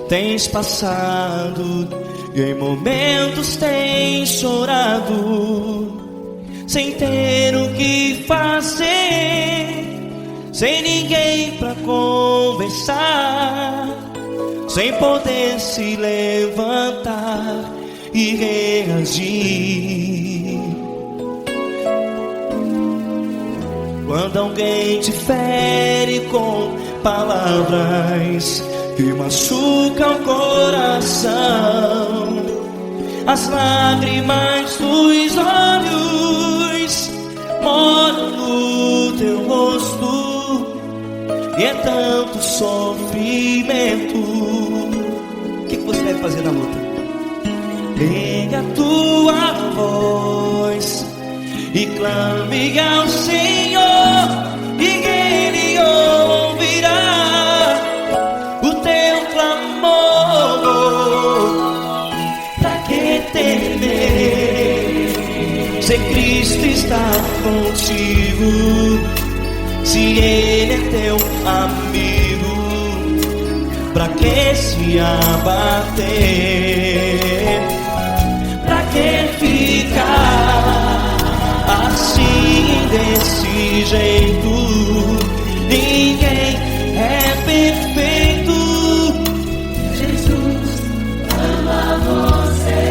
tens passado, e em momentos tens chorado, sem ter o que fazer, sem ninguém pra conversar, sem poder se levantar e reagir. Quando alguém te fere com palavras que machucam o coração, as lágrimas dos olhos molham no teu rosto, e é tanto sofrimento. O que você deve fazer na luta? Pega a tua voz e clame ao Senhor, e Ele ouvirá o teu clamor. Pra que temer, se Cristo está contigo, se Ele é teu amigo? Pra que se abater? Pra que ficar assim, desse jeito? Ninguém é perfeito. Jesus ama você.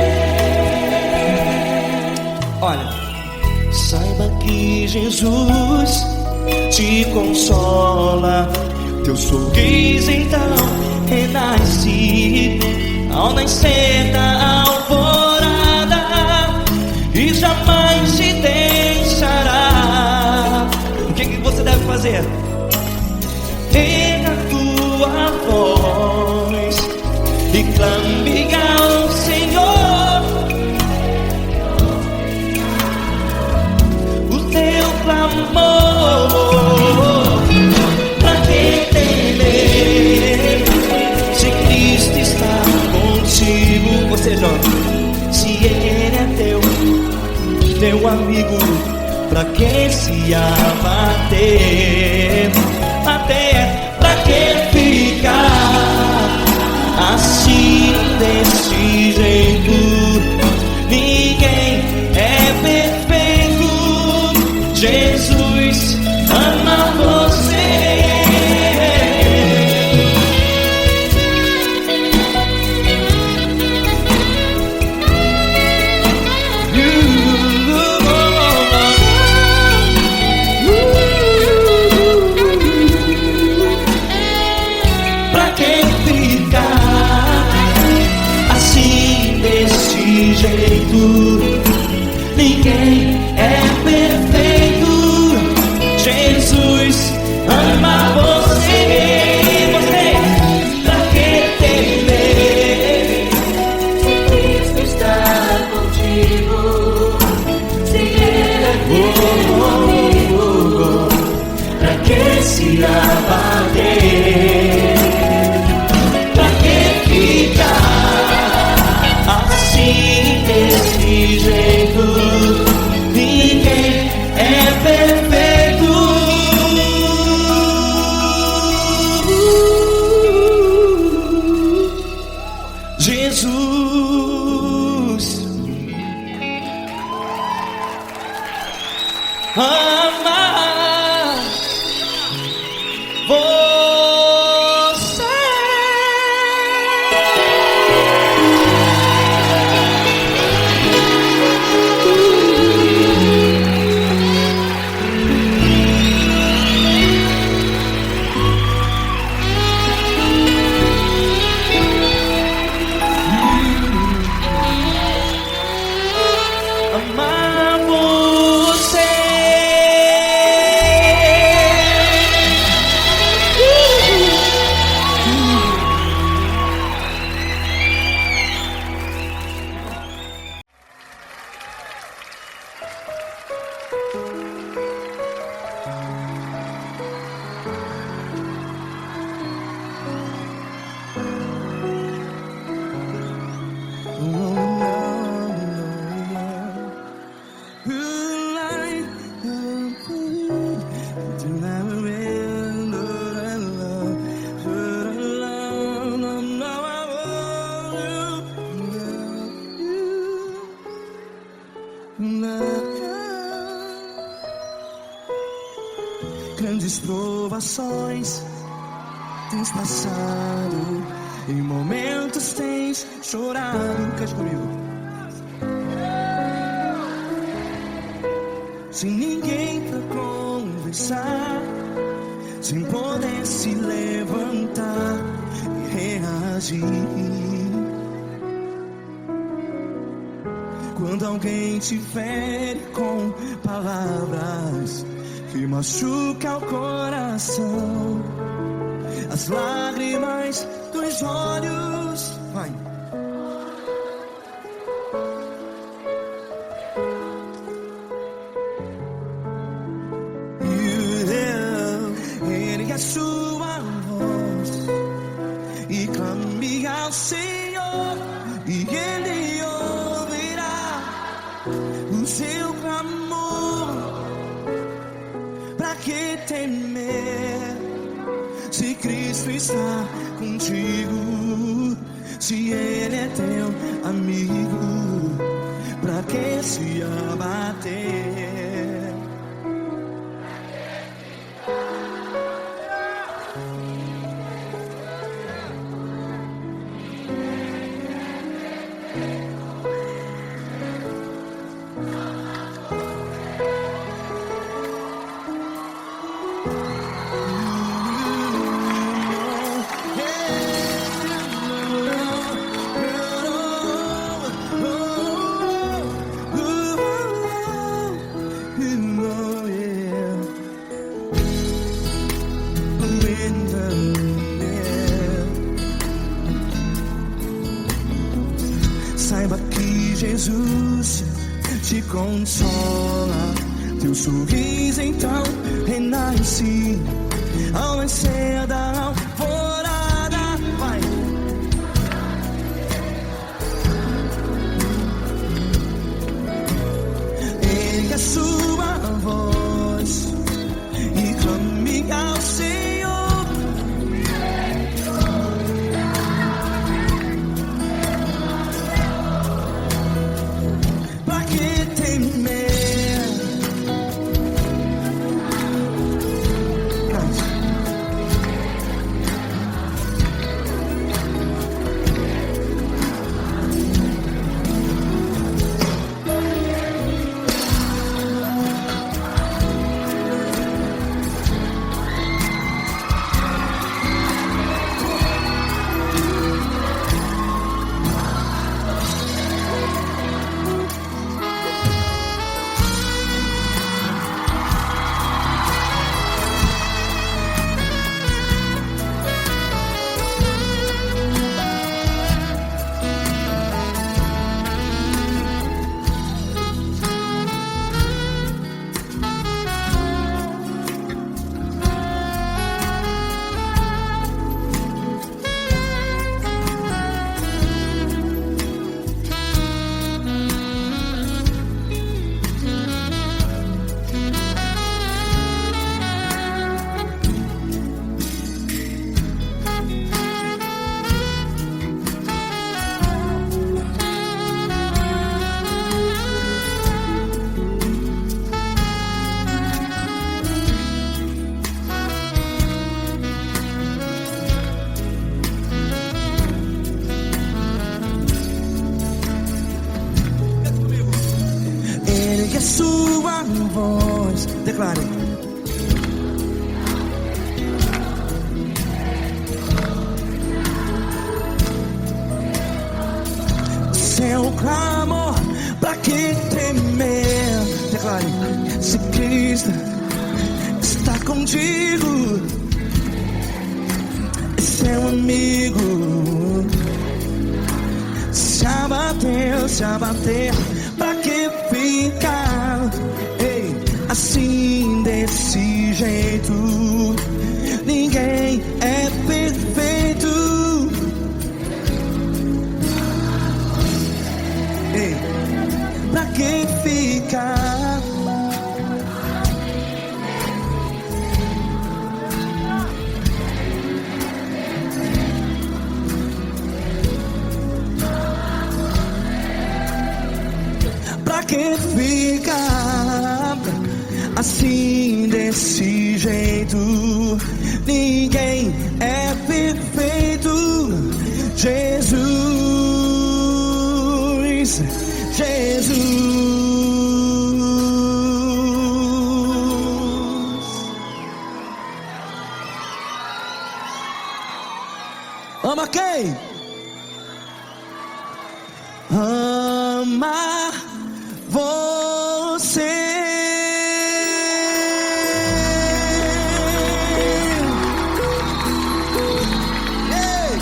Olha, saiba que Jesus te consola. Teu sorriso então renasce ao nascer da alvorada, e jamais te deixará. O que você deve fazer? Pega a tua voz e clame ao Senhor, o teu clamor. Pra que temer, se Cristo está contigo? Ou seja, se Ele é teu amigo, pra que se abater? Até pra que ficar assim, desse jeito? Ninguém é perfeito. Jesus ama você. Pra que ficar assim, desse jeito? Ninguém é perfeito. Jesus ama você. Pra que temer, se Cristo está contigo, se Ele é teu amigo? Pra que se abater? Pra que ficar assim, desse jeito? Ninguém é perfeito. Jesus ama você. Amar você. Grandes provações tens passado, em momentos tens chorado. Cante comigo. Sem ninguém pra conversar, sem poder se levantar e reagir. Quando alguém te fere com palavras que machuca o coração, as lágrimas dos olhos, vai. Ergue a sua voz e clame ao Senhor, e Ele ouvirá o seu clamor. Pra que temer, se Cristo está contigo? Se Ele é teu amigo, pra que se abater? Saiba que Jesus te consola, teu sorriso então renasce ao nascer da alvorada. Vai. Ergue a sua voz e clame ao Senhor. Ergue a sua voz, declare. Seu clamor, pra que temer? Declare. Se Cristo está contigo, é seu amigo. Se abater, pra que ficar, ei, assim desse jeito? Ninguém é perfeito. Ei, pra que ficar? Pra que fica assim, desse jeito. Ninguém é perfeito. Jesus, Jesus. Ama quem? Ama você. Ei.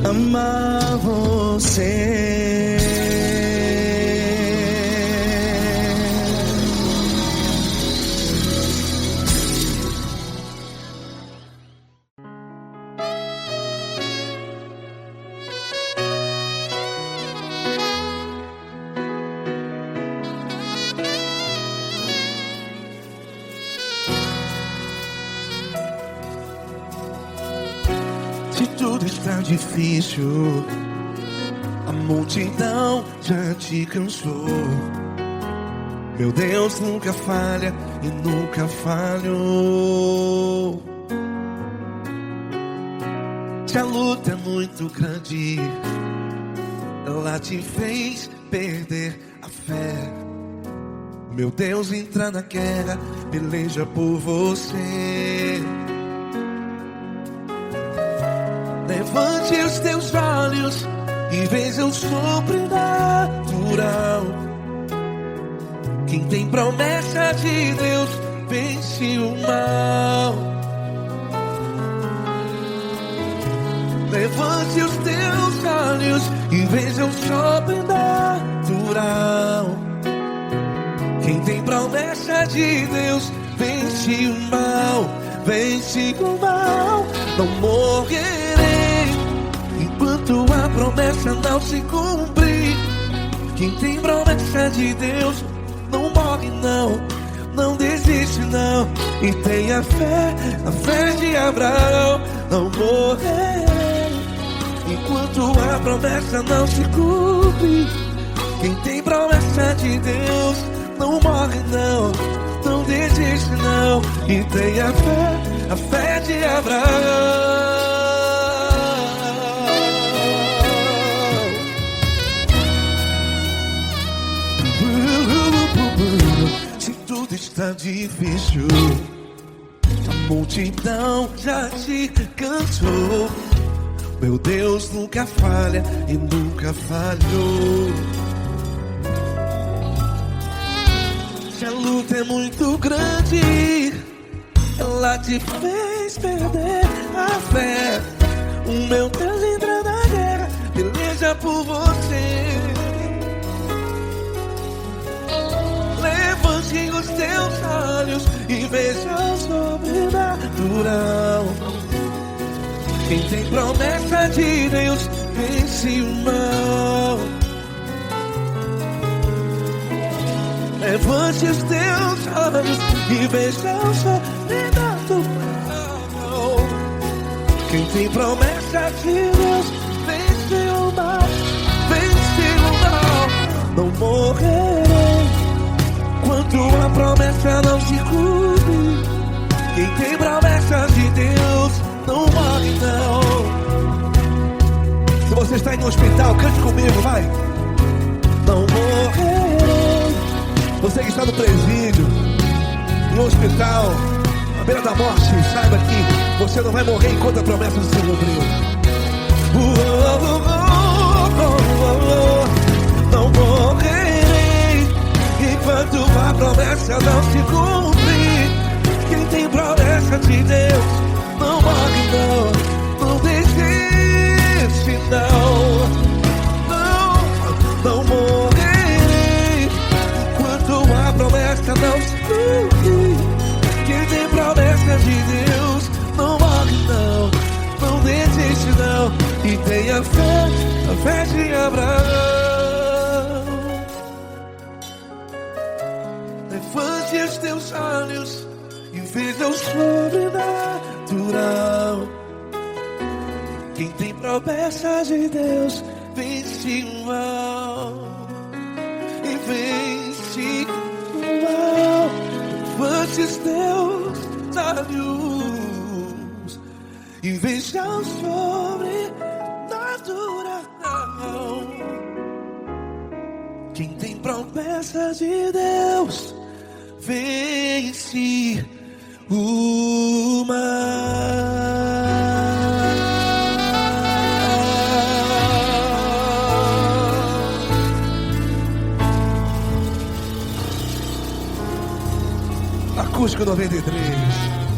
Ama você. Se tudo está difícil, a multidão já te cansou. Meu Deus nunca falha e nunca falhou. Se a luta é muito grande, ela te fez perder a fé. Meu Deus entra na guerra, peleja por você. Levante os teus olhos e veja o sobrenatural. Quem tem promessa de Deus vence o mal. Levante os teus olhos e veja o sobrenatural. Quem tem promessa de Deus vence o mal. Vence o mal. Não morrerei enquanto a promessa não se cumprir. Quem tem promessa de Deus não morre não, não desiste não. E tenha fé, a fé de Abraão. Não morrerei enquanto a promessa não se cumpre. Quem tem promessa de Deus não morre não, não desiste não. E tenha fé, a fé de Abraão. Se tudo está difícil, a multidão já te cansou. Meu Deus nunca falha e nunca falhou. Se a luta é muito grande, ela te fez perder a fé. O meu Deus entra na guerra, peleja por você. Levante os teus olhos e veja o sobrenatural. Quem tem promessa de Deus vence o mal. Levante os teus olhos e veja o sobrenatural. Quem tem promessa de Deus vence o mal. Vence o mal. Não morrerei enquanto a promessa não se cumpre. Quem tem promessa de Deus não morre não. Se você está em um hospital, cante comigo, vai. Não morrerei. Você que está no presídio, no hospital, à beira da morte, saiba que você não vai morrer enquanto a promessa não se cumpriu. Não morrerei enquanto a promessa não se cumprir. Quem tem promessa de Deus não morre não, não desiste não. Não morrerei enquanto a promessa não se cumprir. Quem tem promessa de Deus não morre não, não desiste não. E tenha fé, a fé de Abraão. Levante os teus olhos e veja o sobrenatural. promessas de Deus vence o mal. E vence o mal. Antes Deus sábios e vejam sobrenatural. Quem tem promessas de Deus vence o mal. Acústico 93.